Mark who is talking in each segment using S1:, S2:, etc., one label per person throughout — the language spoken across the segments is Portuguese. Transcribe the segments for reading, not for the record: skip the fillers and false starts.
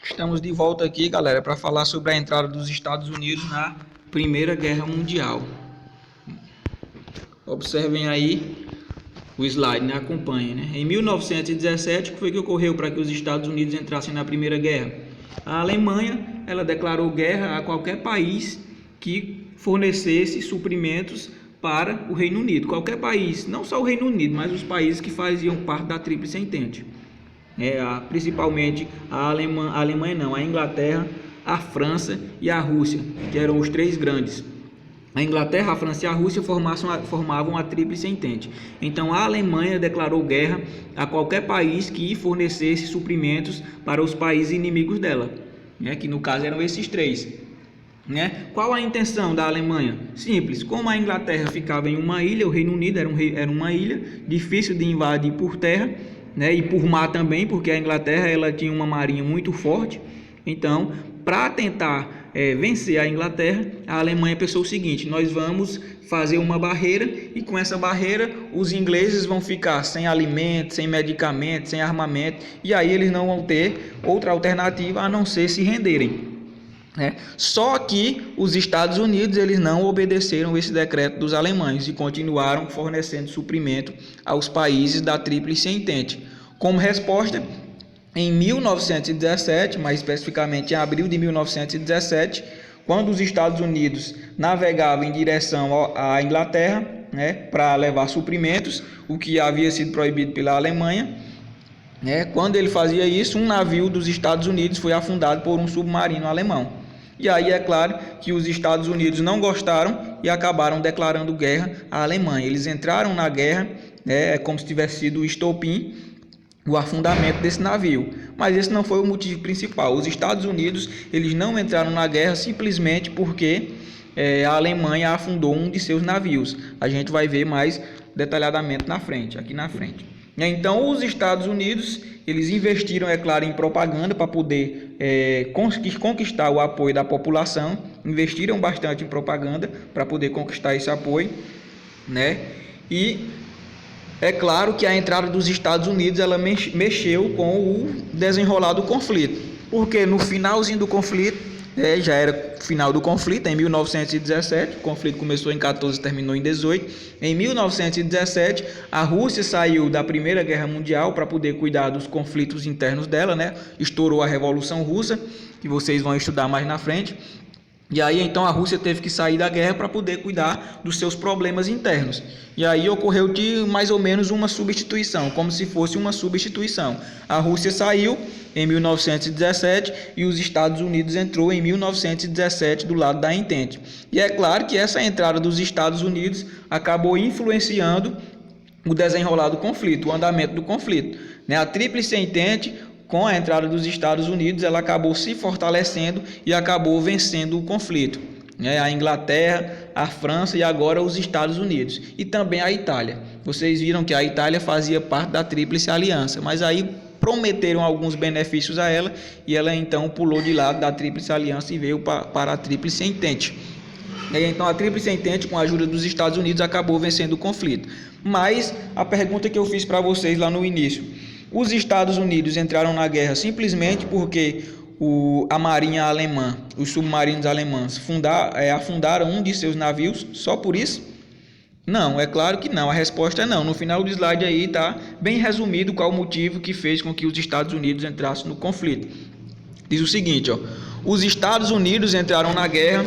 S1: Estamos de volta aqui, galera, para falar sobre a entrada dos Estados Unidos na Primeira Guerra Mundial. Observem aí o slide, né? Acompanhem, né? Em 1917, o que foi que ocorreu para que os Estados Unidos entrassem na Primeira Guerra? A Alemanha, ela declarou guerra a qualquer país que fornecesse suprimentos para o Reino Unido. Qualquer país, não só o Reino Unido, mas os países que faziam parte da Tríplice Entente. Principalmente a Alemanha não, a Inglaterra, a França e a Rússia, que eram os três grandes. A Inglaterra, a França e a Rússia formavam a Tríplice Entente. Então a Alemanha declarou guerra a qualquer país que fornecesse suprimentos para os países inimigos dela, que no caso eram esses três. Qual a intenção da Alemanha? Simples, como a Inglaterra ficava em uma ilha, o Reino Unido era uma ilha, difícil de invadir por terra, e por mar também, porque a Inglaterra ela tinha uma marinha muito forte. Então, para tentar vencer a Inglaterra, a Alemanha pensou o seguinte: nós vamos fazer uma barreira, e com essa barreira os ingleses vão ficar sem alimento, sem medicamento, sem armamento, e aí eles não vão ter outra alternativa a não ser se renderem. Só que os Estados Unidos eles não obedeceram esse decreto dos alemães e continuaram fornecendo suprimento aos países da Tríplice Entente. Como resposta, em 1917, mais especificamente em abril de 1917, quando os Estados Unidos navegavam em direção à Inglaterra, para levar suprimentos, o que havia sido proibido pela Alemanha, quando ele fazia isso, um navio dos Estados Unidos foi afundado por um submarino alemão. E aí é claro que os Estados Unidos não gostaram e acabaram declarando guerra à Alemanha. Eles entraram na guerra, como se tivesse sido o estopim, o afundamento desse navio. Mas esse não foi o motivo principal. Os Estados Unidos eles não entraram na guerra simplesmente porque a Alemanha afundou um de seus navios. A gente vai ver mais detalhadamente aqui na frente. Então os Estados Unidos eles investiram, é claro, em propaganda para poder conquistar o apoio da população. Investiram bastante em propaganda para poder conquistar esse apoio, E é claro que a entrada dos Estados Unidos ela mexeu com o desenrolar do conflito, porque no finalzinho do conflito, já era final do conflito, em 1917, o conflito começou em 14 e terminou em 18. Em 1917, a Rússia saiu da Primeira Guerra Mundial para poder cuidar dos conflitos internos dela, Estourou a Revolução Russa, que vocês vão estudar mais na frente. E aí então a Rússia teve que sair da guerra para poder cuidar dos seus problemas internos. E aí ocorreu de mais ou menos uma substituição, como se fosse uma substituição. A Rússia saiu em 1917 e os Estados Unidos entrou em 1917 do lado da Entente. E é claro que essa entrada dos Estados Unidos acabou influenciando o desenrolar do conflito, o andamento do conflito. A Tríplice Entente, com a entrada dos Estados Unidos, ela acabou se fortalecendo e acabou vencendo o conflito. A Inglaterra, a França e agora os Estados Unidos. E também a Itália. Vocês viram que a Itália fazia parte da Tríplice Aliança, mas aí prometeram alguns benefícios a ela e ela então pulou de lado da Tríplice Aliança e veio para a Tríplice Entente. Então a Tríplice Entente, com a ajuda dos Estados Unidos, acabou vencendo o conflito. Mas a pergunta que eu fiz para vocês lá no início: os Estados Unidos entraram na guerra simplesmente porque a marinha alemã, os submarinos alemães afundaram um de seus navios só por isso? Não, é claro que não. A resposta é não. No final do slide aí está bem resumido qual o motivo que fez com que os Estados Unidos entrassem no conflito. Diz o seguinte: os Estados Unidos entraram na guerra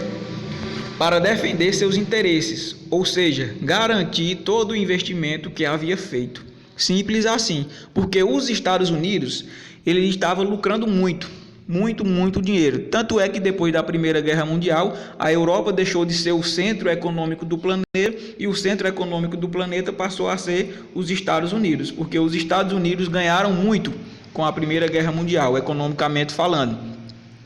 S1: para defender seus interesses, ou seja, garantir todo o investimento que havia feito. Simples assim, porque os Estados Unidos ele estava lucrando muito dinheiro. Tanto é que depois da Primeira Guerra Mundial, a Europa deixou de ser o centro econômico do planeta e o centro econômico do planeta passou a ser os Estados Unidos, porque os Estados Unidos ganharam muito com a Primeira Guerra Mundial, economicamente falando.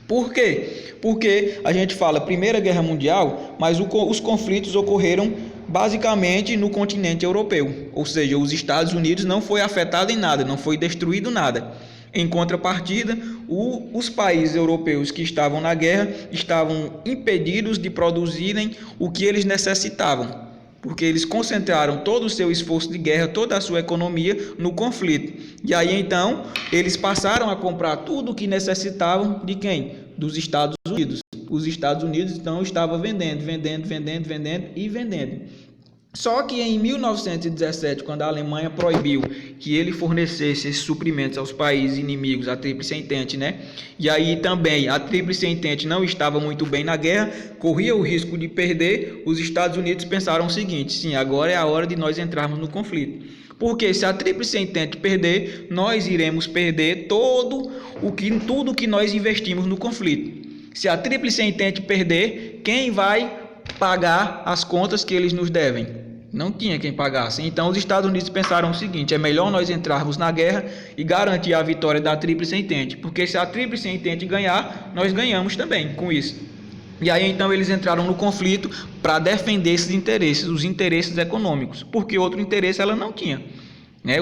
S1: Por quê? Porque a gente fala Primeira Guerra Mundial, mas os conflitos ocorreram basicamente no continente europeu, ou seja, os Estados Unidos não foi afetado em nada, não foi destruído nada. Em contrapartida, os países europeus que estavam na guerra estavam impedidos de produzirem o que eles necessitavam. porque eles concentraram todo o seu esforço de guerra, toda a sua economia no conflito. E aí então eles passaram a comprar tudo o que necessitavam de quem? Dos Estados Unidos. Os Estados Unidos então estavam vendendo. Só que em 1917, quando a Alemanha proibiu que ele fornecesse esses suprimentos aos países inimigos, a Tríplice Entente, né? E aí também a Tríplice Entente não estava muito bem na guerra, corria o risco de perder. Os Estados Unidos pensaram o seguinte: sim, agora é a hora de nós entrarmos no conflito. Porque se a Tríplice Entente perder, nós iremos perder tudo o que nós investimos no conflito. Se a Tríplice Entente perder, quem vai pagar as contas que eles nos devem? Não tinha quem pagasse. Então os Estados Unidos pensaram o seguinte: é melhor nós entrarmos na guerra e garantir a vitória da Tríplice Entente, porque se a Tríplice Entente ganhar, nós ganhamos também com isso. E aí então eles entraram no conflito para defender esses interesses, os interesses econômicos, porque outro interesse ela não tinha.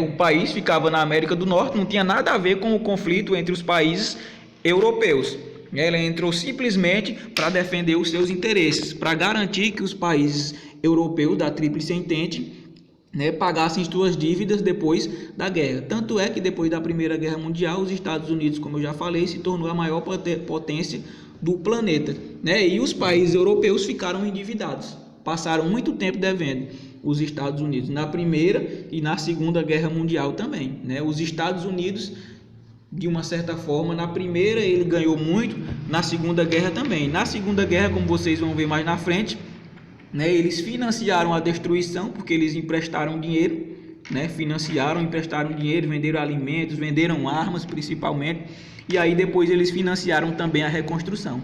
S1: O país ficava na América do Norte, não tinha nada a ver com o conflito entre os países europeus. Ela entrou simplesmente para defender os seus interesses, para garantir que os países europeus da Tríplice Entente pagassem suas dívidas depois da guerra. Tanto é que depois da Primeira Guerra Mundial, os Estados Unidos, como eu já falei, se tornou a maior potência do planeta. E os países europeus ficaram endividados, passaram muito tempo devendo. Os Estados Unidos na Primeira e na Segunda Guerra Mundial também. Os Estados Unidos, de uma certa forma, na Primeira ele ganhou muito, na Segunda Guerra também. Na Segunda Guerra, como vocês vão ver mais na frente, eles financiaram a destruição, porque eles emprestaram dinheiro, emprestaram dinheiro, venderam alimentos, venderam armas principalmente, e aí depois eles financiaram também a reconstrução,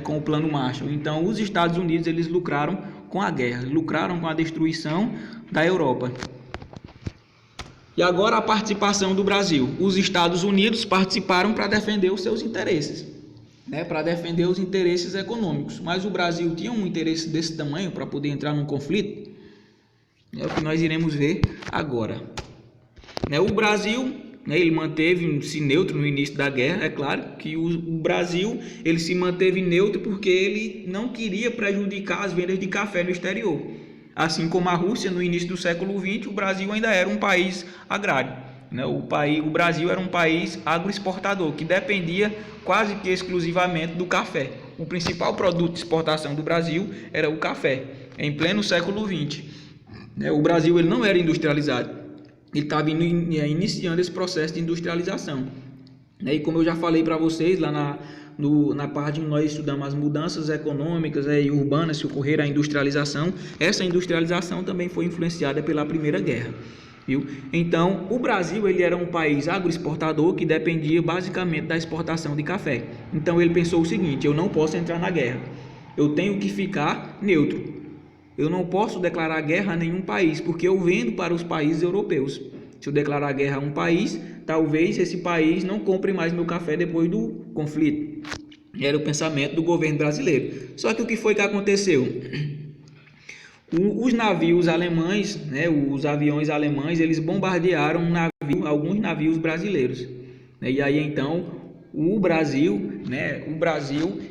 S1: com o Plano Marshall. Então os Estados Unidos eles lucraram com a guerra, lucraram com a destruição da Europa. E agora a participação do Brasil. Os Estados Unidos participaram para defender os seus interesses, para defender os interesses econômicos. Mas o Brasil tinha um interesse desse tamanho para poder entrar num conflito? É o que nós iremos ver agora. O Brasil, ele manteve-se neutro no início da guerra. É claro que o Brasil ele se manteve neutro porque ele não queria prejudicar as vendas de café no exterior. Assim como a Rússia no início do século XX, o Brasil ainda era um país agrário. O Brasil era um país agroexportador, que dependia quase que exclusivamente do café. O principal produto de exportação do Brasil era o café, em pleno século XX. O Brasil ele não era industrializado, ele estava iniciando esse processo de industrialização. E como eu já falei para vocês lá na parte onde nós estudamos as mudanças econômicas e urbanas que ocorreram a industrialização, essa industrialização também foi influenciada pela Primeira Guerra. Então o Brasil ele era um país agroexportador que dependia basicamente da exportação de café. Então ele pensou o seguinte: eu não posso entrar na guerra, eu tenho que ficar neutro, eu não posso declarar guerra a nenhum país, porque eu vendo para os países europeus. Se eu declarar guerra a um país, talvez esse país não compre mais meu café depois do conflito. Era o pensamento do governo brasileiro. Só que o que foi que aconteceu? Os navios alemães, os aviões alemães, eles bombardearam alguns navios brasileiros. E aí então o Brasil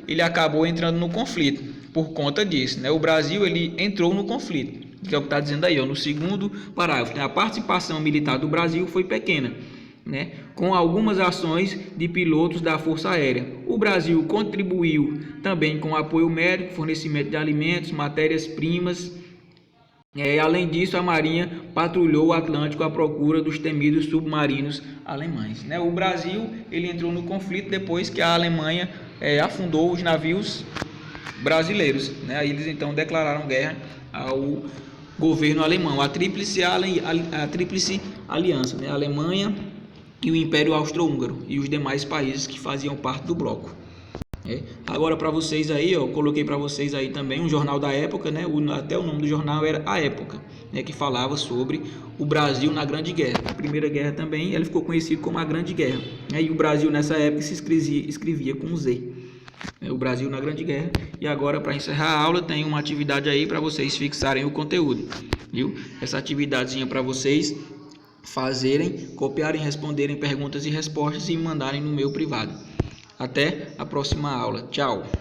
S1: ele acabou entrando no conflito por conta disso. O Brasil ele entrou no conflito, que é o que está dizendo aí, no segundo parágrafo. A participação militar do Brasil foi pequena, com algumas ações de pilotos da Força Aérea. O Brasil contribuiu também com apoio médico, fornecimento de alimentos, matérias-primas. Além disso, a Marinha patrulhou o Atlântico à procura dos temidos submarinos alemães. O Brasil ele entrou no conflito depois que a Alemanha afundou os navios brasileiros. Aí eles então declararam guerra ao governo alemão, a Tríplice Aliança, a Alemanha e o Império Austro-Húngaro e os demais países que faziam parte do bloco. Agora para vocês aí, eu coloquei para vocês aí também um jornal da época, até o nome do jornal era A Época, que falava sobre o Brasil na Grande Guerra. A Primeira Guerra também, ele ficou conhecido como a Grande Guerra. E o Brasil nessa época se escrevia com Z. O Brasil na Grande Guerra. E agora, para encerrar a aula, tem uma atividade aí para vocês fixarem o conteúdo, viu? Essa atividadezinha para vocês fazerem, copiarem, responderem perguntas e respostas e mandarem no meu privado. Até a próxima aula. Tchau!